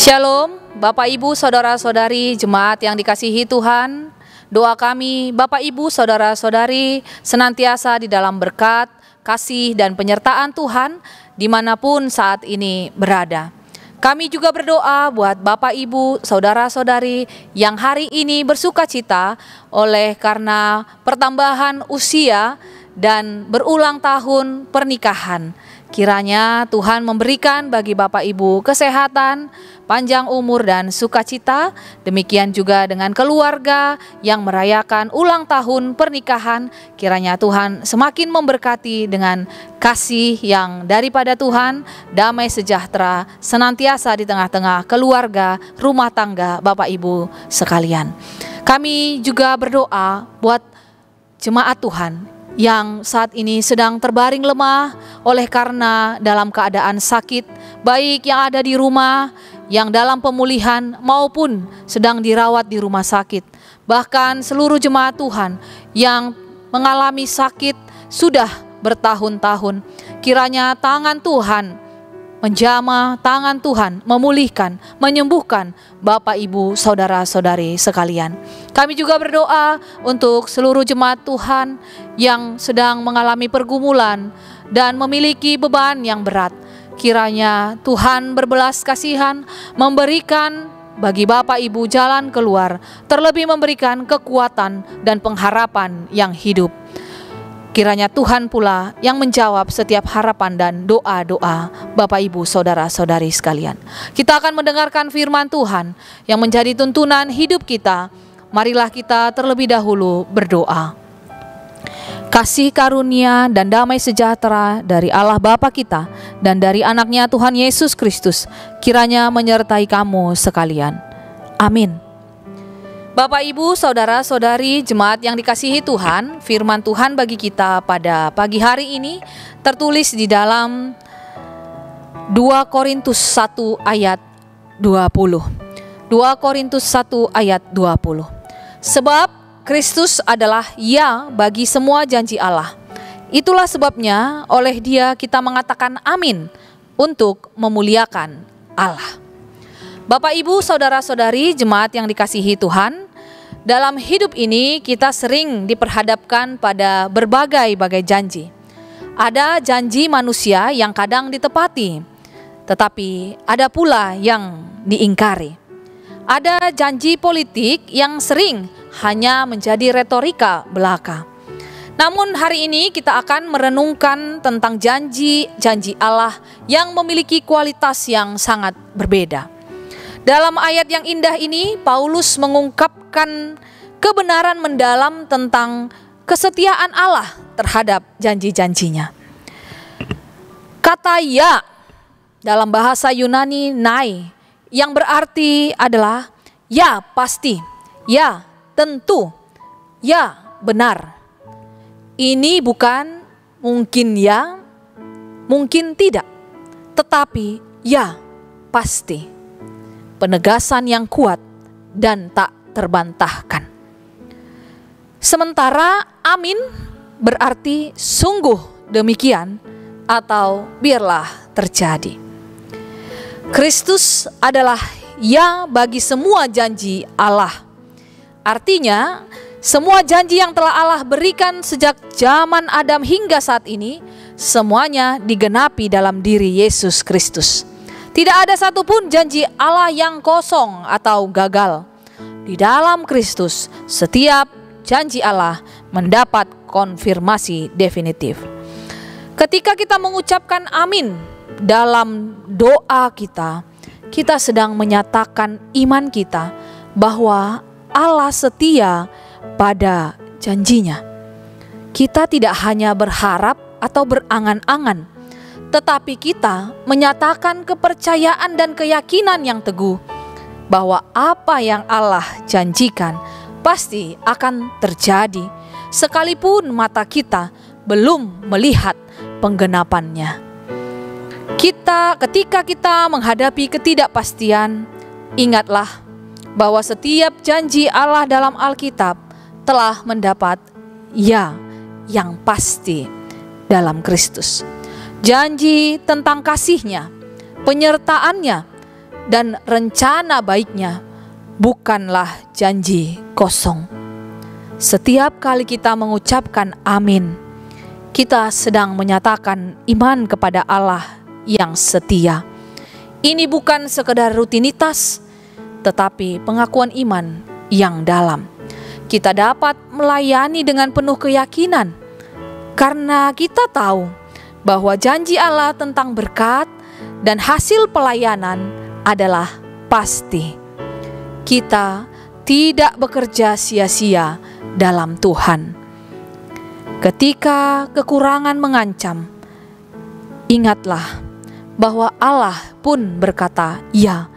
Shalom, Bapak Ibu, Saudara-saudari, jemaat yang dikasihi Tuhan. Doa kami, Bapak Ibu, Saudara-saudari, senantiasa di dalam berkat, kasih, dan penyertaan Tuhan dimanapun saat ini berada. Kami juga berdoa buat Bapak Ibu, Saudara-saudari yang hari ini bersuka cita oleh karena pertambahan usia dan berulang tahun pernikahan. Kiranya Tuhan memberikan bagi Bapak Ibu kesehatan, panjang umur dan sukacita. Demikian juga dengan keluarga yang merayakan ulang tahun pernikahan. Kiranya Tuhan semakin memberkati dengan kasih yang daripada Tuhan, damai sejahtera senantiasa di tengah-tengah keluarga, rumah tangga Bapak Ibu sekalian. Kami juga berdoa buat jemaat Tuhan yang saat ini sedang terbaring lemah oleh karena dalam keadaan sakit, baik yang ada di rumah, yang dalam pemulihan maupun sedang dirawat di rumah sakit. Bahkan seluruh jemaat Tuhan yang mengalami sakit sudah bertahun-tahun. Kiranya tangan Tuhan menjamah, tangan Tuhan memulihkan, menyembuhkan Bapak Ibu Saudara-saudari sekalian. Kami juga berdoa untuk seluruh jemaat Tuhan yang sedang mengalami pergumulan dan memiliki beban yang berat. Kiranya Tuhan berbelas kasihan, memberikan bagi Bapak Ibu jalan keluar, terlebih memberikan kekuatan dan pengharapan yang hidup. Kiranya Tuhan pula yang menjawab setiap harapan dan doa-doa Bapak Ibu Saudara-saudari sekalian. Kita akan mendengarkan firman Tuhan yang menjadi tuntunan hidup kita. Marilah kita terlebih dahulu berdoa. Kasih karunia dan damai sejahtera dari Allah Bapa kita dan dari anaknya Tuhan Yesus Kristus kiranya menyertai kamu sekalian. Amin. Bapak Ibu, Saudara-saudari, jemaat yang dikasihi Tuhan, firman Tuhan bagi kita pada pagi hari ini tertulis di dalam 2 Korintus 1 ayat 20. 2 Korintus 1 ayat 20. Sebab Kristus adalah ya bagi semua janji Allah. Itulah sebabnya oleh Dia kita mengatakan amin untuk memuliakan Allah. Bapak Ibu, Saudara-saudari, jemaat yang dikasihi Tuhan, dalam hidup ini kita sering diperhadapkan pada berbagai-bagai janji. Ada janji manusia yang kadang ditepati, tetapi ada pula yang diingkari. Ada janji politik yang sering hanya menjadi retorika belaka. Namun hari ini kita akan merenungkan tentang janji-janji Allah yang memiliki kualitas yang sangat berbeda. Dalam ayat yang indah ini, Paulus mengungkapkan kebenaran mendalam tentang kesetiaan Allah terhadap janji-janjinya. Kata ya dalam bahasa Yunani nai, yang berarti adalah ya pasti, ya tentu, ya benar. Ini bukan mungkin ya, mungkin tidak, tetapi ya pasti. Penegasan yang kuat dan tak terbantahkan. Sementara amin berarti sungguh demikian atau biarlah terjadi. Kristus adalah ya bagi semua janji Allah. Artinya semua janji yang telah Allah berikan sejak zaman Adam hingga saat ini semuanya digenapi dalam diri Yesus Kristus. Tidak ada satupun janji Allah yang kosong atau gagal. Di dalam Kristus, setiap janji Allah mendapat konfirmasi definitif. Ketika kita mengucapkan amin dalam doa kita, kita sedang menyatakan iman kita bahwa Allah setia pada janjinya. Kita tidak hanya berharap atau berangan-angan, tetapi kita menyatakan kepercayaan dan keyakinan yang teguh bahwa apa yang Allah janjikan pasti akan terjadi, sekalipun mata kita belum melihat penggenapannya. Ketika kita menghadapi ketidakpastian, ingatlah bahwa setiap janji Allah dalam Alkitab telah mendapat ya yang pasti dalam Kristus. Janji tentang kasih-Nya, penyertaannya, dan rencana baiknya bukanlah janji kosong. Setiap kali kita mengucapkan amin, kita sedang menyatakan iman kepada Allah yang setia. Ini bukan sekedar rutinitas, tetapi pengakuan iman yang dalam. Kita dapat melayani dengan penuh keyakinan, karena kita tahu bahwa janji Allah tentang berkat dan hasil pelayanan adalah pasti. Kita tidak bekerja sia-sia dalam Tuhan. Ketika kekurangan mengancam, ingatlah bahwa Allah pun berkata ya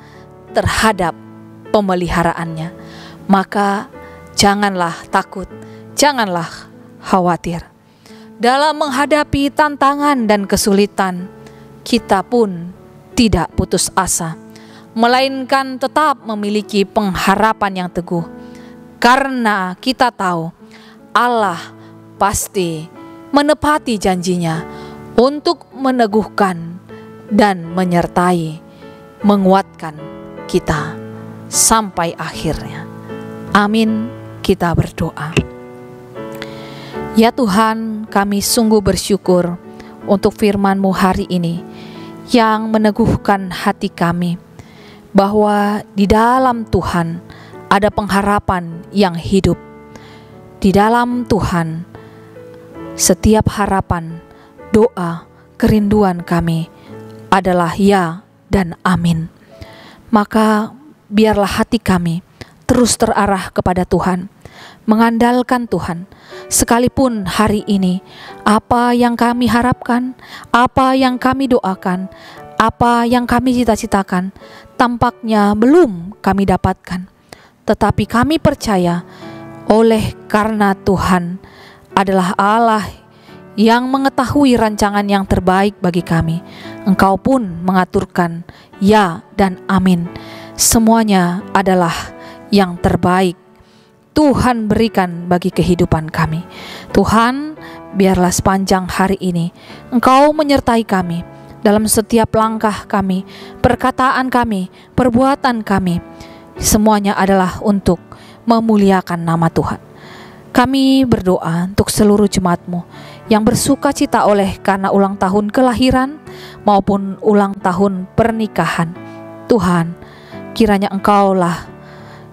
terhadap pemeliharaannya. Maka janganlah takut, janganlah khawatir. Dalam menghadapi tantangan dan kesulitan, kita pun tidak putus asa, melainkan tetap memiliki pengharapan yang teguh. Karena kita tahu Allah pasti menepati janjinya untuk meneguhkan dan menyertai, menguatkan kita sampai akhirnya. Amin, kita berdoa. Ya Tuhan, kami sungguh bersyukur untuk firman-Mu hari ini yang meneguhkan hati kami bahwa di dalam Tuhan ada pengharapan yang hidup. Di dalam Tuhan setiap harapan, doa, kerinduan kami adalah ya dan amin. Maka biarlah hati kami terus terarah kepada Tuhan, mengandalkan Tuhan. Sekalipun hari ini apa yang kami harapkan, apa yang kami doakan, apa yang kami cita-citakan tampaknya belum kami dapatkan, tetapi kami percaya oleh karena Tuhan adalah Allah yang mengetahui rancangan yang terbaik bagi kami. Engkau pun mengaturkan ya dan amin. Semuanya adalah yang terbaik Tuhan berikan bagi kehidupan kami. Tuhan, biarlah sepanjang hari ini Engkau menyertai kami dalam setiap langkah kami, perkataan kami, perbuatan kami. Semuanya adalah untuk memuliakan nama Tuhan. Kami berdoa untuk seluruh jemaat-Mu yang bersuka cita oleh karena ulang tahun kelahiran maupun ulang tahun pernikahan. Tuhan, kiranya Engkaulah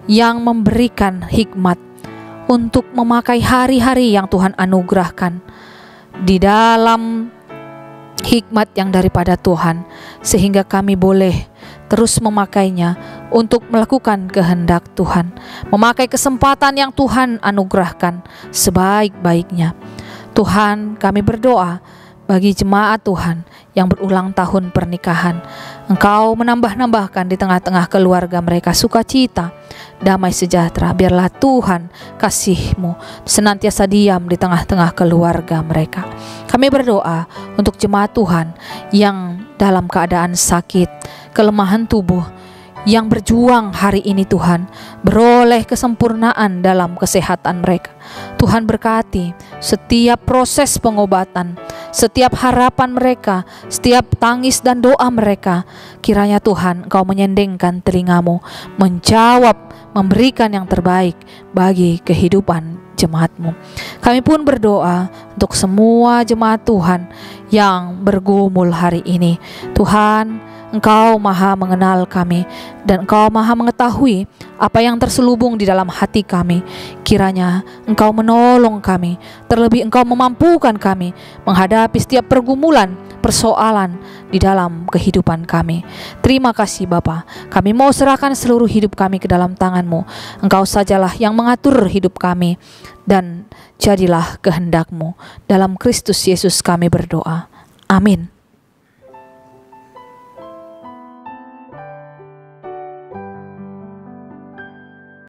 yang memberikan hikmat untuk memakai hari-hari yang Tuhan anugerahkan di dalam hikmat yang daripada Tuhan, sehingga kami boleh terus memakainya untuk melakukan kehendak Tuhan, memakai kesempatan yang Tuhan anugerahkan sebaik-baiknya. Tuhan, kami berdoa bagi jemaat Tuhan yang berulang tahun pernikahan. Engkau menambah-nambahkan di tengah-tengah keluarga mereka sukacita, damai sejahtera. Biarlah Tuhan kasih-Mu senantiasa diam di tengah-tengah keluarga mereka. Kami berdoa untuk jemaat Tuhan yang dalam keadaan sakit, kelemahan tubuh, yang berjuang hari ini Tuhan, beroleh kesempurnaan dalam kesehatan mereka. Tuhan berkati setiap proses pengobatan, setiap harapan mereka, setiap tangis dan doa mereka. Kiranya Tuhan Engkau menyendengkan telinga-Mu, menjawab, memberikan yang terbaik bagi kehidupan jemaat-Mu. Kami pun berdoa untuk semua jemaat Tuhan yang bergumul hari ini. Tuhan, Engkau maha mengenal kami dan Engkau maha mengetahui apa yang terselubung di dalam hati kami. Kiranya Engkau menolong kami, terlebih Engkau memampukan kami menghadapi setiap pergumulan, persoalan di dalam kehidupan kami. Terima kasih Bapa, kami mau serahkan seluruh hidup kami ke dalam tangan-Mu. Engkau sajalah yang mengatur hidup kami, dan jadilah kehendak-Mu. Dalam Kristus Yesus kami berdoa. Amin.